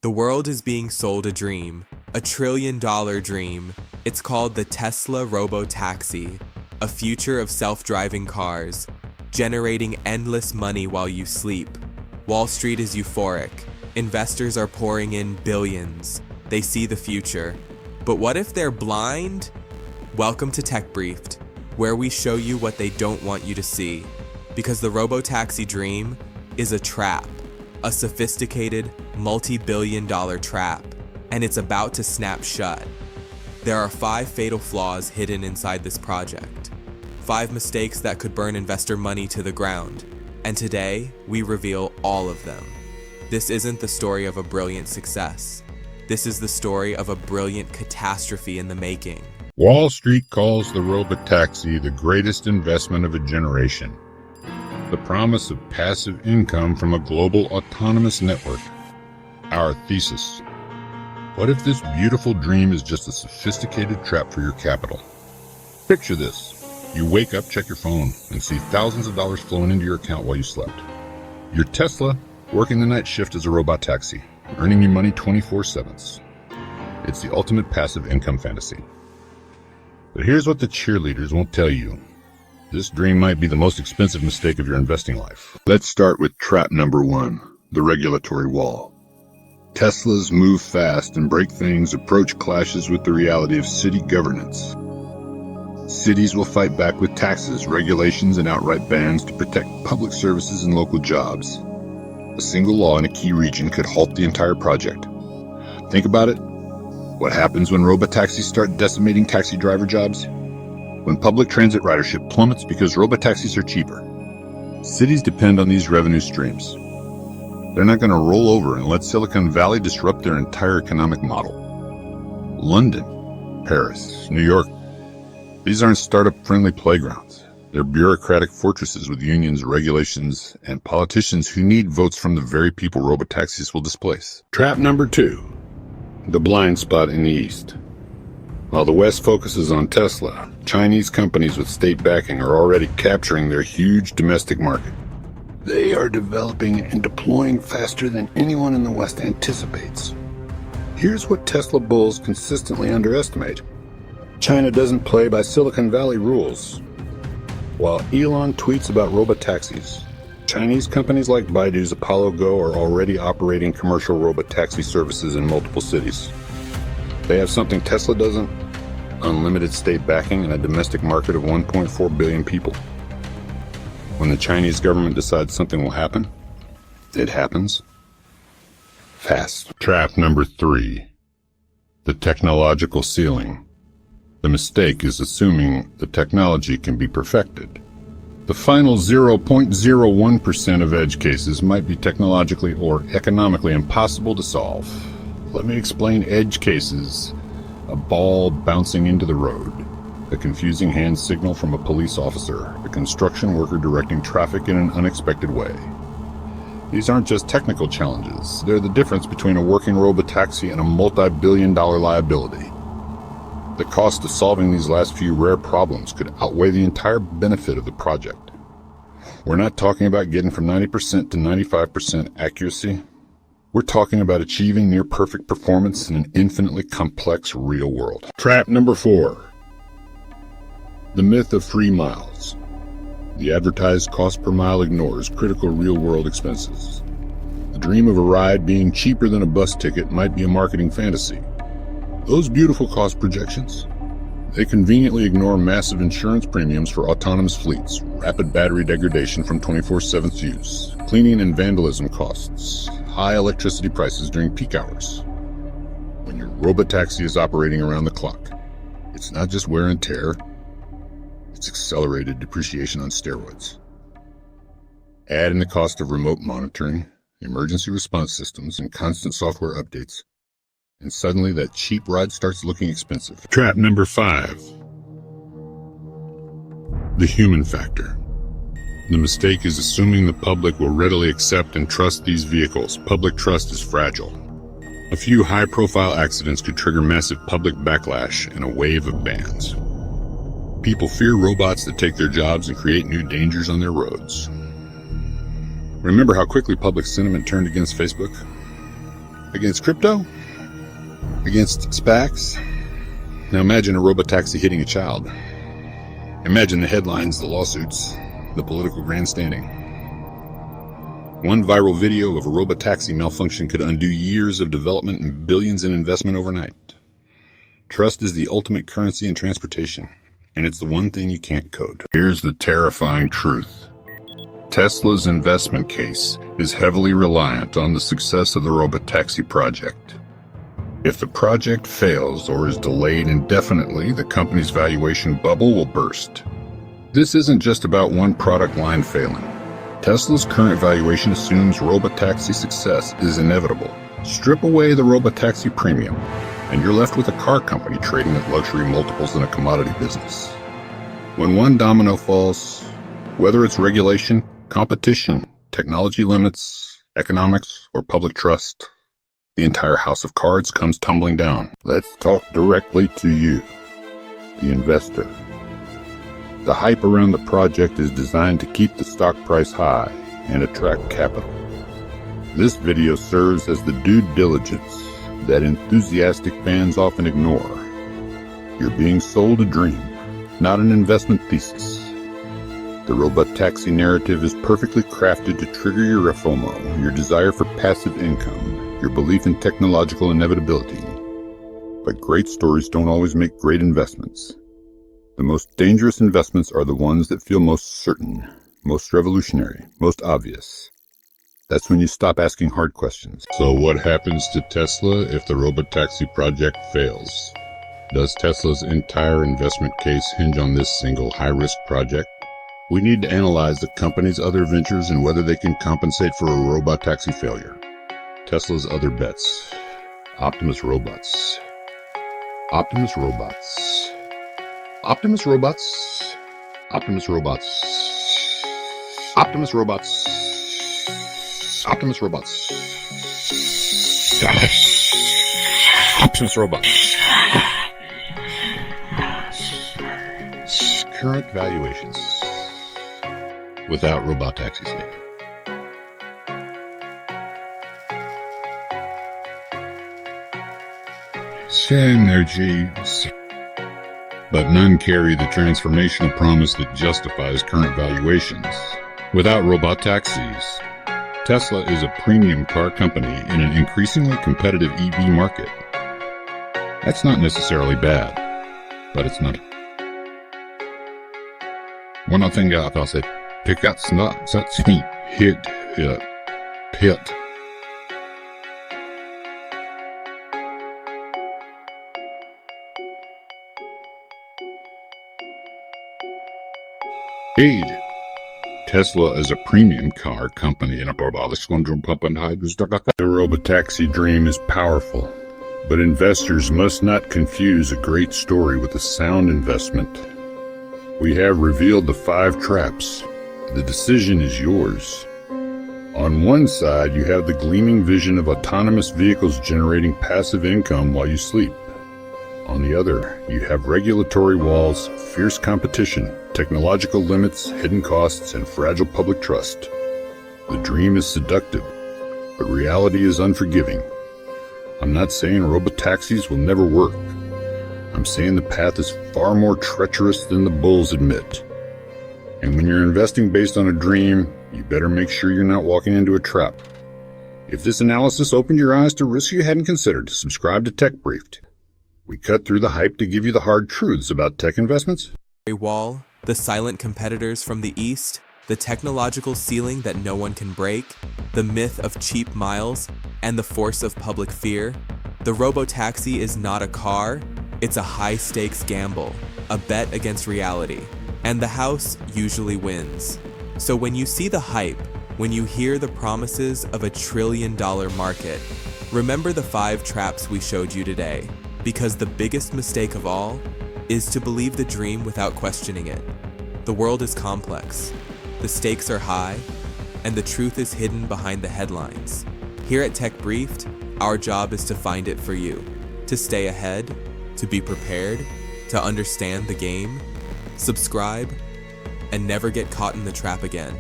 The world is being sold a dream, $1 trillion dream. It's called the Tesla Robotaxi, a future of self-driving cars, generating endless money while you sleep. Wall Street is euphoric. Investors are pouring in billions. They see the future. But what if they're blind? Welcome to Tech Briefed, where we show you what they don't want you to see. Because the Robotaxi dream is a trap, a sophisticated, multi-billion-dollar trap, and it's about to snap shut. There are 5 fatal flaws hidden inside this project, 5 mistakes that could burn investor money to the ground, and today we reveal all of them. This isn't the story of a brilliant success. This is the story of a brilliant catastrophe in the making. Wall Street calls the Robotaxi the greatest investment of a generation. The promise of passive income from a global autonomous network. Our thesis. What if this beautiful dream is just a sophisticated trap for your capital? Picture this. You wake up, check your phone, and see thousands of dollars flowing into your account while you slept. Your Tesla working the night shift as a Robotaxi, earning you money 24/7. It's the ultimate passive income fantasy. But here's what the cheerleaders won't tell you. This dream might be the most expensive mistake of your investing life. Let's start with trap number 1, the regulatory wall. Teslas move fast and break things approach clashes with the reality of city governance. Cities will fight back with taxes, regulations, and outright bans to protect public services and local jobs. A single law in a key region could halt the entire project. Think about it. What happens when robotaxis start decimating taxi driver jobs? When public transit ridership plummets because robotaxis are cheaper. Cities depend on these revenue streams. They're not going to roll over and let Silicon Valley disrupt their entire economic model. London, Paris, New York. These aren't startup-friendly playgrounds. They're bureaucratic fortresses with unions, regulations, and politicians who need votes from the very people robotaxis will displace. Trap number 2, the blind spot in the East. While the West focuses on Tesla, Chinese companies with state backing are already capturing their huge domestic market. They are developing and deploying faster than anyone in the West anticipates. Here's what Tesla bulls consistently underestimate. China doesn't play by Silicon Valley rules. While Elon tweets about robotaxis, Chinese companies like Baidu's Apollo Go are already operating commercial robotaxi services in multiple cities. They have something Tesla doesn't: unlimited state backing and a domestic market of 1.4 billion people. When the Chinese government decides something will happen, it happens fast. Trap number 3, the technological ceiling. The mistake is assuming the technology can be perfected. The final 0.01% of edge cases might be technologically or economically impossible to solve. Let me explain edge cases: a ball bouncing into the road, a confusing hand signal from a police officer, a construction worker directing traffic in an unexpected way. These aren't just technical challenges. They're the difference between a working robotaxi and a multi-billion-dollar liability. The cost of solving these last few rare problems could outweigh the entire benefit of the project. We're not talking about getting from 90% to 95% accuracy. We're talking about achieving near-perfect performance in an infinitely complex real world. Trap number 4. The myth of free miles. The advertised cost per mile ignores critical real-world expenses. The dream of a ride being cheaper than a bus ticket might be a marketing fantasy. Those beautiful cost projections, they conveniently ignore massive insurance premiums for autonomous fleets, rapid battery degradation from 24/7 use, cleaning and vandalism costs, high electricity prices during peak hours. When your robotaxi is operating around the clock, it's not just wear and tear, it's accelerated depreciation on steroids. Add in the cost of remote monitoring, emergency response systems, and constant software updates, and suddenly that cheap ride starts looking expensive. Trap number 5. The human factor. The mistake is assuming the public will readily accept and trust these vehicles. Public trust is fragile. A few high-profile accidents could trigger massive public backlash and a wave of bans. People fear robots that take their jobs and create new dangers on their roads. Remember how quickly public sentiment turned against Facebook? Against crypto? Against SPACs? Now imagine a robotaxi hitting a child. Imagine the headlines, the lawsuits, the political grandstanding. One viral video of a robotaxi malfunction could undo years of development and billions in investment overnight. Trust is the ultimate currency in transportation, and it's the one thing you can't code. Here's the terrifying truth. Tesla's investment case is heavily reliant on the success of the Robotaxi project. If the project fails or is delayed indefinitely, the company's valuation bubble will burst. This isn't just about one product line failing. Tesla's current valuation assumes Robotaxi success is inevitable. Strip away the Robotaxi premium, and you're left with a car company trading at luxury multiples in a commodity business. When one domino falls, whether it's regulation, competition, technology limits, economics, or public trust, the entire house of cards comes tumbling down. Let's talk directly to you, the investor. The hype around the project is designed to keep the stock price high and attract capital. This video serves as the due diligence that enthusiastic fans often ignore. You're being sold a dream, not an investment thesis. The Robotaxi narrative is perfectly crafted to trigger your FOMO, your desire for passive income, your belief in technological inevitability. But great stories don't always make great investments. The most dangerous investments are the ones that feel most certain, most revolutionary, most obvious. That's when you stop asking hard questions. So what happens to Tesla if the Robotaxi project fails? Does Tesla's entire investment case hinge on this single high-risk project? We need to analyze the company's other ventures and whether they can compensate for a Robotaxi failure. Tesla's other bets. Optimus Robots. Optimus Robots. Optimus Robots. Optimus Robots. Optimus Robots. Optimus Robots. Optimus Robots. Current valuations without Robotaxi stake. Synergies. But none carry the transformational promise that justifies current valuations. Without Robotaxis, Tesla is a premium car company in an increasingly competitive EV market. That's not necessarily bad, but it's not. One other thing I'll say, pick up such hit pit. Age. Tesla is a premium car company in a The Robotaxi dream is powerful, but investors must not confuse a great story with a sound investment. We have revealed the 5 traps. The decision is yours. On one side, you have the gleaming vision of autonomous vehicles generating passive income while you sleep. On the other, you have regulatory walls, fierce competition, technological limits, hidden costs, and fragile public trust. The dream is seductive, but reality is unforgiving. I'm not saying robotaxis will never work. I'm saying the path is far more treacherous than the bulls admit. And when you're investing based on a dream, you better make sure you're not walking into a trap. If this analysis opened your eyes to risks you hadn't considered, subscribe to Tech Briefed. We cut through the hype to give you the hard truths about tech investments. Wall, the silent competitors from the East, the technological ceiling that no one can break, the myth of cheap miles, and the force of public fear. The Robotaxi is not a car, it's a high-stakes gamble, a bet against reality. And the house usually wins. So when you see the hype, when you hear the promises of $1 trillion market, remember the 5 traps we showed you today. Because the biggest mistake of all is to believe the dream without questioning it. The world is complex, the stakes are high, and the truth is hidden behind the headlines. Here at Tech Briefed, our job is to find it for you, to stay ahead, to be prepared, to understand the game, subscribe, and never get caught in the trap again.